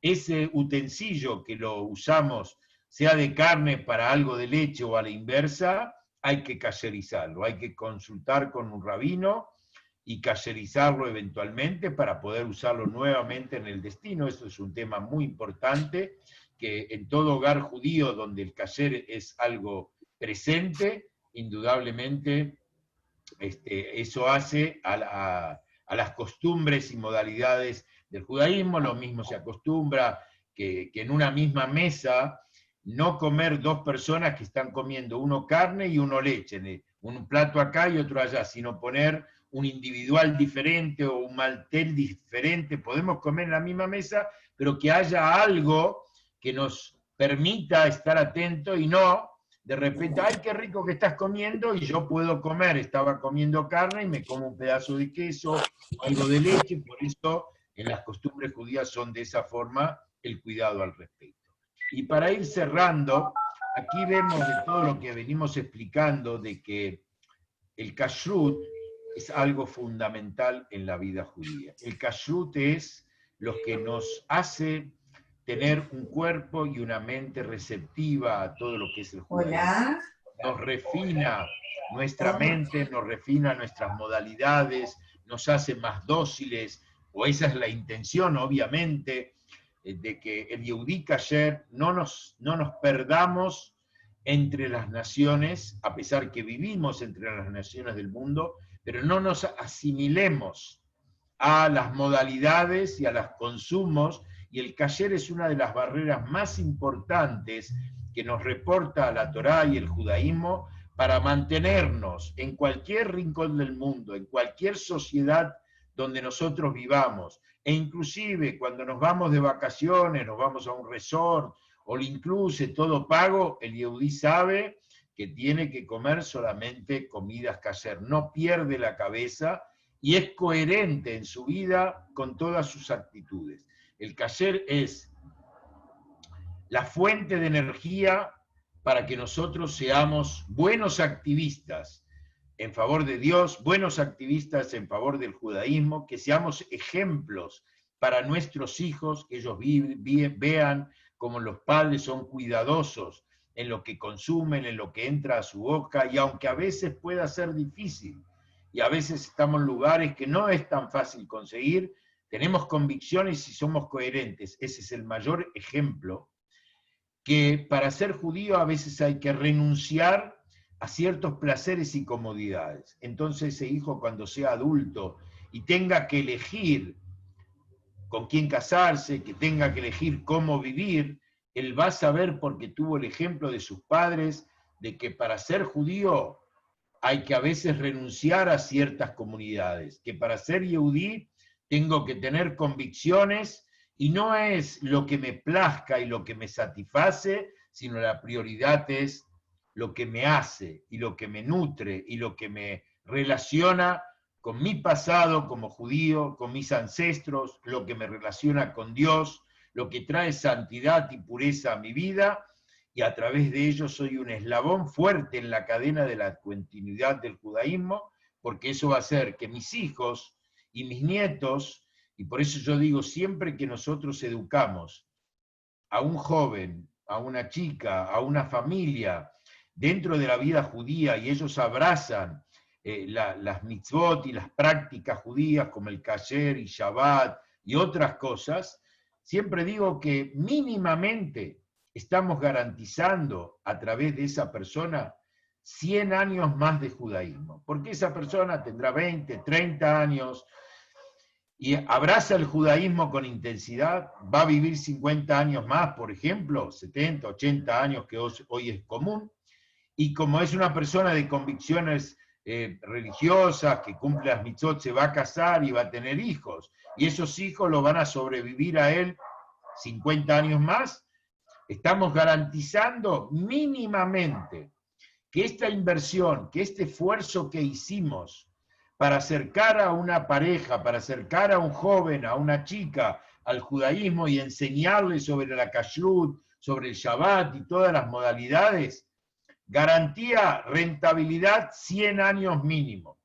ese utensilio que lo usamos, sea de carne para algo de leche o a la inversa, hay que cayerizarlo, hay que consultar con un rabino y cayerizarlo eventualmente para poder usarlo nuevamente en el destino. Eso es un tema muy importante, que en todo hogar judío donde el cayer es algo presente, indudablemente eso hace a las costumbres y modalidades del judaísmo. Lo mismo se acostumbra que en una misma mesa no comer dos personas que están comiendo uno carne y uno leche, un plato acá y otro allá, sino poner un individual diferente o un maltel diferente. Podemos comer en la misma mesa, pero que haya algo que nos permita estar atentos y no de repente, ay, qué rico que estás comiendo, y yo puedo comer, estaba comiendo carne y me como un pedazo de queso, algo de leche. Por eso en las costumbres judías son de esa forma, el cuidado al respecto. Y para ir cerrando, aquí vemos de todo lo que venimos explicando, de que el kashrut es algo fundamental en la vida judía. El kashrut es lo que nos hace tener un cuerpo y una mente receptiva a todo lo que es el judaísmo. Hola. Nos refina nuestra mente, nos refina nuestras modalidades, nos hace más dóciles, o esa es la intención, obviamente, de que el Yehudí Kasher no nos perdamos entre las naciones, a pesar que vivimos entre las naciones del mundo, pero no nos asimilemos a las modalidades y a los consumos, y el kasher es una de las barreras más importantes que nos reporta la Torá y el judaísmo para mantenernos en cualquier rincón del mundo, en cualquier sociedad donde nosotros vivamos, e inclusive cuando nos vamos de vacaciones, nos vamos a un resort, all inclusive, todo pago, el yehudí sabe que tiene que comer solamente comidas kasher, no pierde la cabeza y es coherente en su vida con todas sus actitudes. El kasher es la fuente de energía para que nosotros seamos buenos activistas en favor de Dios, buenos activistas en favor del judaísmo, que seamos ejemplos para nuestros hijos, que ellos vean cómo los padres son cuidadosos en lo que consumen, en lo que entra a su boca, y aunque a veces pueda ser difícil, y a veces estamos en lugares que no es tan fácil conseguir, tenemos convicciones y somos coherentes. Ese es el mayor ejemplo, que para ser judío a veces hay que renunciar a ciertos placeres y comodidades. Entonces ese hijo, cuando sea adulto y tenga que elegir con quién casarse, que tenga que elegir cómo vivir, él va a saber, porque tuvo el ejemplo de sus padres, de que para ser judío hay que a veces renunciar a ciertas comunidades, que para ser yehudí tengo que tener convicciones, y no es lo que me plazca y lo que me satisface, sino la prioridad es lo que me hace y lo que me nutre y lo que me relaciona con mi pasado como judío, con mis ancestros, lo que me relaciona con Dios, lo que trae santidad y pureza a mi vida, y a través de ello soy un eslabón fuerte en la cadena de la continuidad del judaísmo, porque eso va a hacer que mis hijos y mis nietos, y por eso yo digo, siempre que nosotros educamos a un joven, a una chica, a una familia, dentro de la vida judía, y ellos abrazan las mitzvot y las prácticas judías como el kasher y Shabbat y otras cosas, siempre digo que mínimamente estamos garantizando a través de esa persona 100 años más de judaísmo, porque esa persona tendrá 20, 30 años y abraza el judaísmo con intensidad, va a vivir 50 años más, por ejemplo, 70, 80 años que hoy es común, y como es una persona de convicciones religiosas, que cumple las mitzvot, se va a casar y va a tener hijos, y esos hijos lo van a sobrevivir a él 50 años más, estamos garantizando mínimamente que esta inversión, que este esfuerzo que hicimos para acercar a una pareja, para acercar a un joven, a una chica, al judaísmo y enseñarle sobre la kashrut, sobre el Shabbat y todas las modalidades, garantía rentabilidad 100 años mínimo.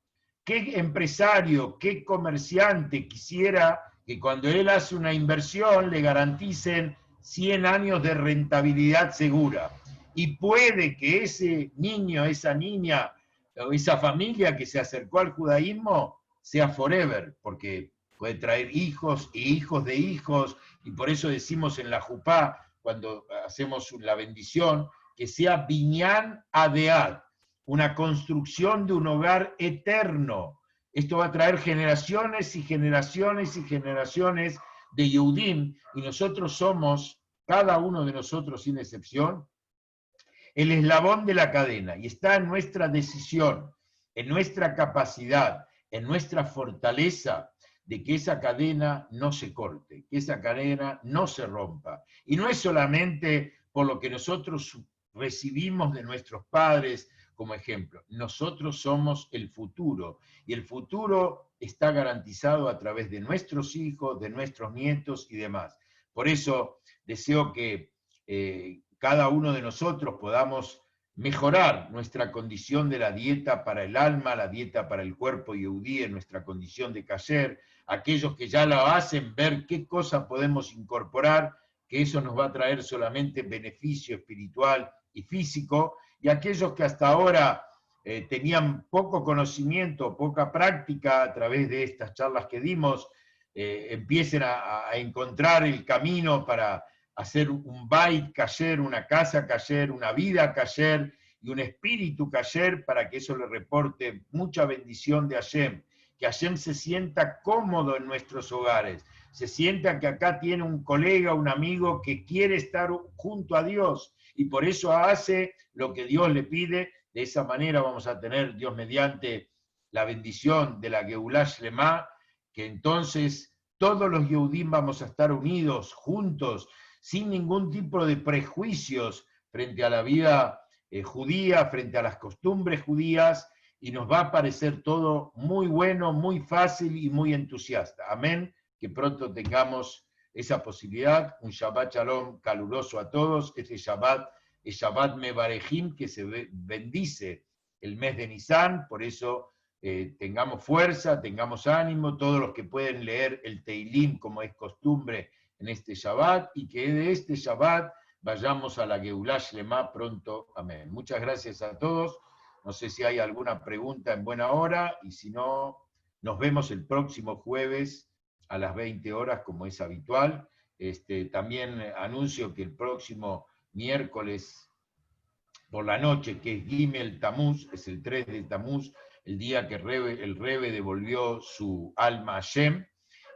¿Qué empresario, qué comerciante quisiera que cuando él hace una inversión le garanticen 100 años de rentabilidad segura? Y puede que ese niño, esa niña o esa familia que se acercó al judaísmo sea forever, porque puede traer hijos y hijos de hijos, y por eso decimos en la jupá, cuando hacemos la bendición, que sea binyan adead, una construcción de un hogar eterno. Esto va a traer generaciones y generaciones y generaciones de Yehudim, y nosotros somos, cada uno de nosotros sin excepción, el eslabón de la cadena, y está en nuestra decisión, en nuestra capacidad, en nuestra fortaleza, de que esa cadena no se corte, que esa cadena no se rompa. Y no es solamente por lo que nosotros recibimos de nuestros padres como ejemplo. Nosotros somos el futuro, y el futuro está garantizado a través de nuestros hijos, de nuestros nietos y demás. Por eso deseo que cada uno de nosotros podamos mejorar nuestra condición de la dieta para el alma, la dieta para el cuerpo yehudí, en nuestra condición de kasher, aquellos que ya lo hacen, ver qué cosa podemos incorporar, que eso nos va a traer solamente beneficio espiritual y físico, y aquellos que hasta ahora tenían poco conocimiento, poca práctica a través de estas charlas que dimos, empiecen a encontrar el camino para hacer un bait kasher, una casa kasher, una vida kasher y un espíritu kasher, para que eso le reporte mucha bendición de Hashem, que Hashem se sienta cómodo en nuestros hogares, se sienta que acá tiene un colega, un amigo que quiere estar junto a Dios, y por eso hace lo que Dios le pide. De esa manera vamos a tener, Dios mediante, la bendición de la Geulah Shlema, que entonces todos los Yehudim vamos a estar unidos, juntos, sin ningún tipo de prejuicios frente a la vida judía, frente a las costumbres judías, y nos va a parecer todo muy bueno, muy fácil y muy entusiasta. Amén, que pronto tengamos esa posibilidad. Un Shabbat Shalom caluroso a todos. Este Shabbat es Shabbat Mevarejim, que se bendice el mes de Nisan, por eso tengamos fuerza, tengamos ánimo, todos los que pueden leer el Teilim como es costumbre en este Shabbat, y que de este Shabbat vayamos a la Geulah Shlema pronto. Amén. Muchas gracias a todos. No sé si hay alguna pregunta en buena hora, y si no, nos vemos el próximo jueves a las 20 horas, como es habitual. También anuncio que el próximo miércoles por la noche, que es Gimel Tamuz, es el 3 de Tamuz, el día que el Rebe devolvió su alma a Hashem,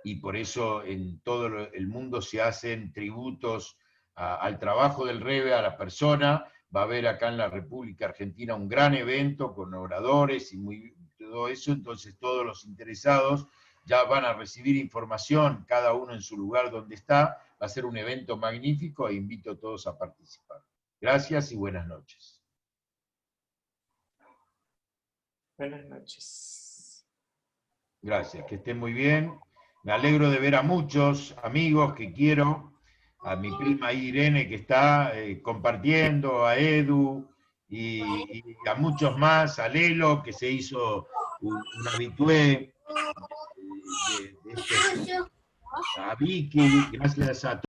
y por eso en todo el mundo se hacen tributos al trabajo del Rebe, a la persona. Va a haber acá en la República Argentina un gran evento con oradores y todo eso, entonces todos los interesados ya van a recibir información, cada uno en su lugar donde está. Va a ser un evento magnífico e invito a todos a participar. Gracias y buenas noches. Buenas noches. Gracias, que estén muy bien. Me alegro de ver a muchos amigos que quiero, a mi prima Irene que está compartiendo, a Edu y a muchos más, a Lelo que se hizo un habitué, a Vicky, gracias a todos.